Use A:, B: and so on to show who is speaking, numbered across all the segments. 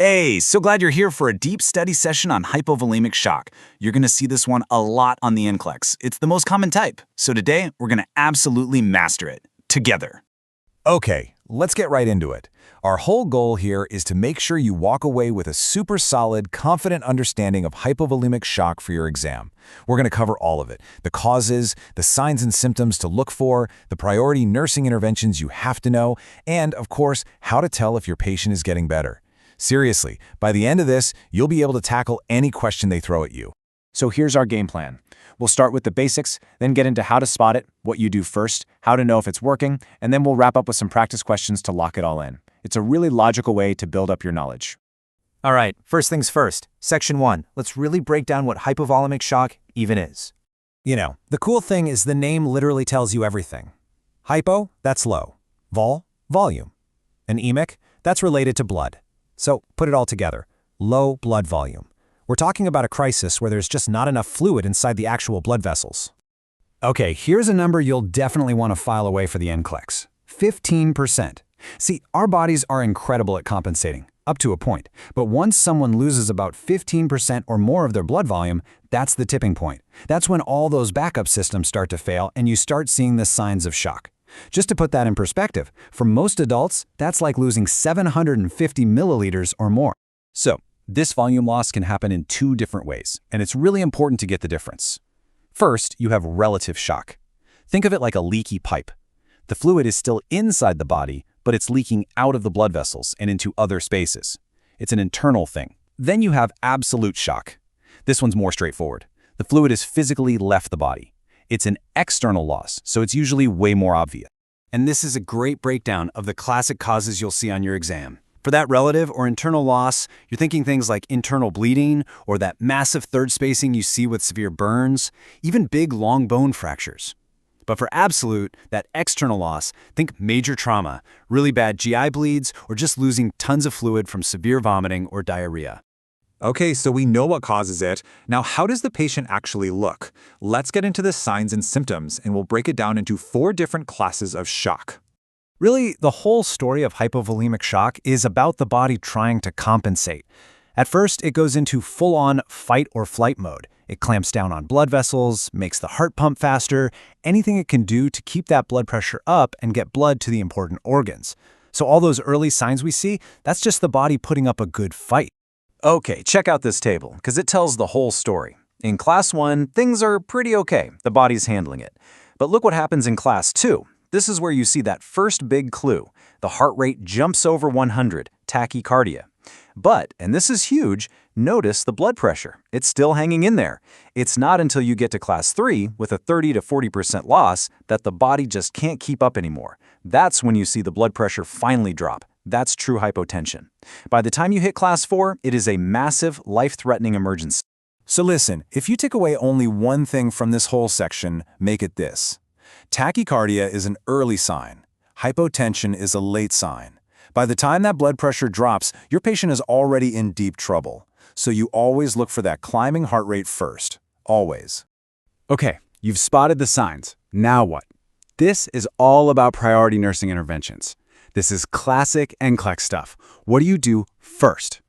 A: Hey, so glad you're here for a deep study session on hypovolemic shock. You're going to see this one a lot on the NCLEX. It's the most common type. So today, we're going to absolutely master it. Together.
B: Okay, let's get right into it. Our whole goal here is to make sure you walk away with a super solid, confident understanding of hypovolemic shock for your exam. We're going to cover all of it: the causes, the signs and symptoms to look for, the priority nursing interventions you have to know, and, of course, how to tell if your patient is getting better. Seriously, by the end of this, you'll be able to tackle any question they throw at you.
C: So here's our game plan. We'll start with the basics, then get into how to spot it, what you do first, how to know if it's working, and then we'll wrap up with some practice questions to lock it all in. It's a really logical way to build up your knowledge.
D: All right, first things first. Section 1. Let's really break down what hypovolemic shock even is.
B: You know, the cool thing is the name literally tells you everything. Hypo, that's low. Volume. And emic, that's related to blood. So put it all together. Low blood volume. We're talking about a crisis where there's just not enough fluid inside the actual blood vessels. Okay, here's a number you'll definitely want to file away for the NCLEX. 15%. See, our bodies are incredible at compensating, up to a point. But once someone loses about 15% or more of their blood volume, that's the tipping point. That's when all those backup systems start to fail and you start seeing the signs of shock. Just to put that in perspective, for most adults, that's like losing 750 milliliters or more.
E: So, this volume loss can happen in two different ways, and it's really important to get the difference. First, you have relative shock. Think of it like a leaky pipe. The fluid is still inside the body, but it's leaking out of the blood vessels and into other spaces. It's an internal thing. Then you have absolute shock. This one's more straightforward. The fluid has physically left the body. It's an external loss, so it's usually way more obvious.
A: And this is a great breakdown of the classic causes you'll see on your exam. For that relative or internal loss, you're thinking things like internal bleeding or that massive third spacing you see with severe burns, even big long bone fractures. But for absolute, that external loss, think major trauma, really bad GI bleeds, or just losing tons of fluid from severe vomiting or diarrhea.
F: Okay, so we know what causes it. Now, how does the patient actually look? Let's get into the signs and symptoms, and we'll break it down into 4 different classes of shock.
B: Really, the whole story of hypovolemic shock is about the body trying to compensate. At first, it goes into full-on fight or flight mode. It clamps down on blood vessels, makes the heart pump faster, anything it can do to keep that blood pressure up and get blood to the important organs. So all those early signs we see, that's just the body putting up a good fight.
E: Okay, check out this table, because it tells the whole story. In Class 1, things are pretty okay. The body's handling it. But look what happens in Class 2. This is where you see that first big clue. The heart rate jumps over 100, tachycardia. But, and this is huge, notice the blood pressure. It's still hanging in there. It's not until you get to Class 3, with a 30 to 40% loss, that the body just can't keep up anymore. That's when you see the blood pressure finally drop. That's true hypotension. By the time you hit Class 4, it is a massive, life-threatening emergency.
B: So listen, if you take away only one thing from this whole section, make it this. Tachycardia is an early sign. Hypotension is a late sign. By the time that blood pressure drops, your patient is already in deep trouble. So you always look for that climbing heart rate first. Always.
G: Okay, you've spotted the signs. Now what? This is all about priority nursing interventions. This is classic NCLEX stuff. What do you do first?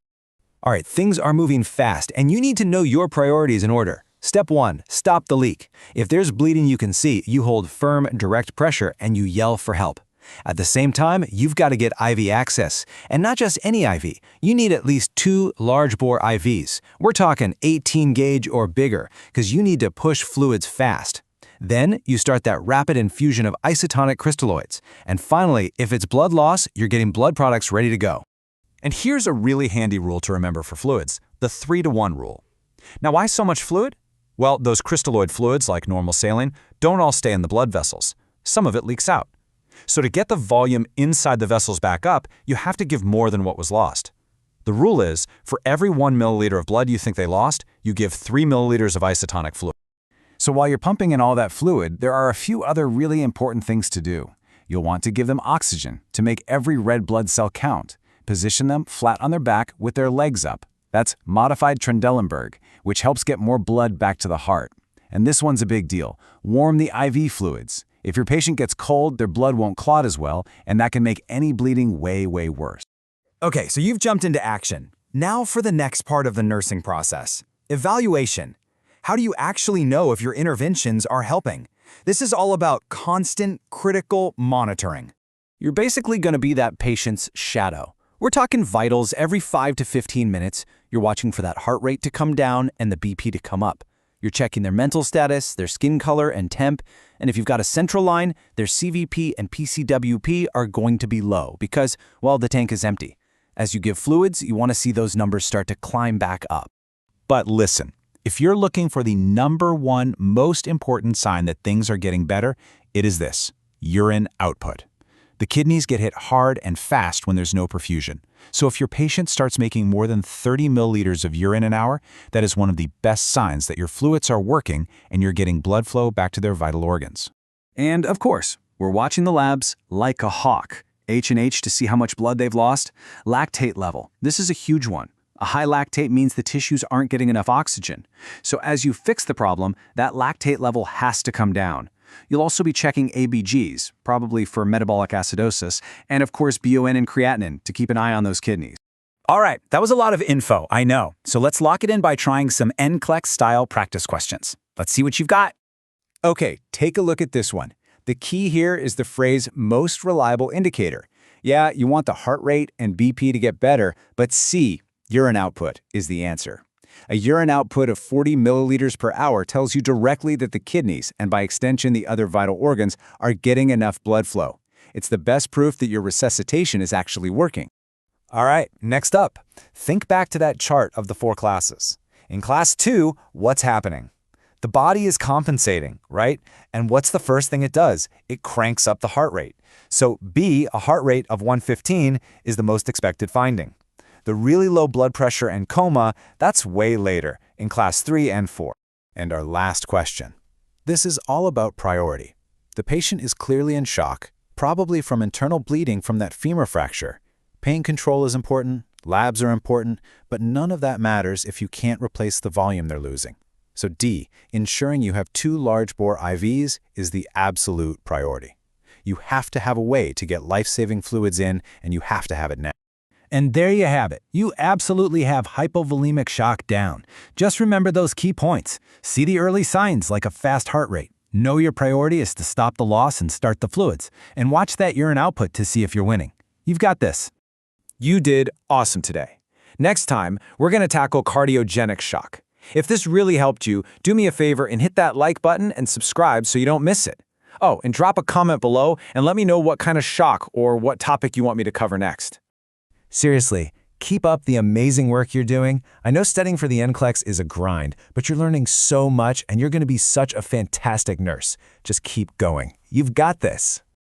B: All right, things are moving fast, and you need to know your priorities in order. Step 1, stop the leak. If there's bleeding you can see, you hold firm, direct pressure, and you yell for help. At the same time, you've got to get IV access. And not just any IV. You need at least 2 large-bore IVs. We're talking 18 gauge or bigger, because you need to push fluids fast. Then, you start that rapid infusion of isotonic crystalloids. And finally, if it's blood loss, you're getting blood products ready to go.
F: And here's a really handy rule to remember for fluids, the 3-to-1 rule. Now, why so much fluid? Well, those crystalloid fluids, like normal saline, don't all stay in the blood vessels. Some of it leaks out. So to get the volume inside the vessels back up, you have to give more than what was lost. The rule is, for every 1 milliliter of blood you think they lost, you give 3 milliliters of isotonic fluid.
B: So while you're pumping in all that fluid, there are a few other really important things to do. You'll want to give them oxygen to make every red blood cell count. Position them flat on their back with their legs up. That's modified Trendelenburg, which helps get more blood back to the heart. And this one's a big deal. Warm the IV fluids. If your patient gets cold, their blood won't clot as well, and that can make any bleeding way, way worse.
D: Okay, so you've jumped into action. Now for the next part of the nursing process. Evaluation. How do you actually know if your interventions are helping? This is all about constant, critical monitoring.
E: You're basically going to be that patient's shadow. We're talking vitals every 5 to 15 minutes. You're watching for that heart rate to come down and the BP to come up. You're checking their mental status, their skin color and temp, and if you've got a central line, their CVP and PCWP are going to be low because, well, the tank is empty. As you give fluids, you want to see those numbers start to climb back up.
F: But listen, if you're looking for the #1 most important sign that things are getting better, it is this: urine output. The kidneys get hit hard and fast when there's no perfusion. So if your patient starts making more than 30 milliliters of urine an hour, that is one of the best signs that your fluids are working and you're getting blood flow back to their vital organs.
A: And of course, we're watching the labs like a hawk. H&H to see how much blood they've lost. Lactate level. This is a huge one. A high lactate means the tissues aren't getting enough oxygen. So as you fix the problem, that lactate level has to come down. You'll also be checking ABGs, probably for metabolic acidosis, and of course BUN and creatinine to keep an eye on those kidneys.
D: All right, that was a lot of info, I know. So let's lock it in by trying some NCLEX-style practice questions. Let's see what you've got. Okay, take a look at this one. The key here is the phrase most reliable indicator. Yeah, you want the heart rate and BP to get better, but C, urine output, is the answer. A urine output of 40 milliliters per hour tells you directly that the kidneys, and by extension the other vital organs, are getting enough blood flow. It's the best proof that your resuscitation is actually working. All right, next up, think back to that chart of the 4 classes. In class 2, what's happening? The body is compensating, right? And what's the first thing it does? It cranks up the heart rate. So B, a heart rate of 115, is the most expected finding. The really low blood pressure and coma, that's way later, in class 3 and 4.
B: And our last question. This is all about priority. The patient is clearly in shock, probably from internal bleeding from that femur fracture. Pain control is important, labs are important, but none of that matters if you can't replace the volume they're losing. So D, ensuring you have 2 large bore IVs is the absolute priority. You have to have a way to get life-saving fluids in, and you have to have it now.
D: And there you have it. You absolutely have hypovolemic shock down. Just remember those key points. See the early signs like a fast heart rate. Know your priority is to stop the loss and start the fluids. And watch that urine output to see if you're winning. You've got this.
C: You did awesome today. Next time, we're going to tackle cardiogenic shock. If this really helped you, do me a favor and hit that like button and subscribe so you don't miss it. Oh, and drop a comment below and let me know what kind of shock or what topic you want me to cover next.
B: Seriously, keep up the amazing work you're doing. I know studying for the NCLEX is a grind, but you're learning so much and you're going to be such a fantastic nurse. Just keep going. You've got this.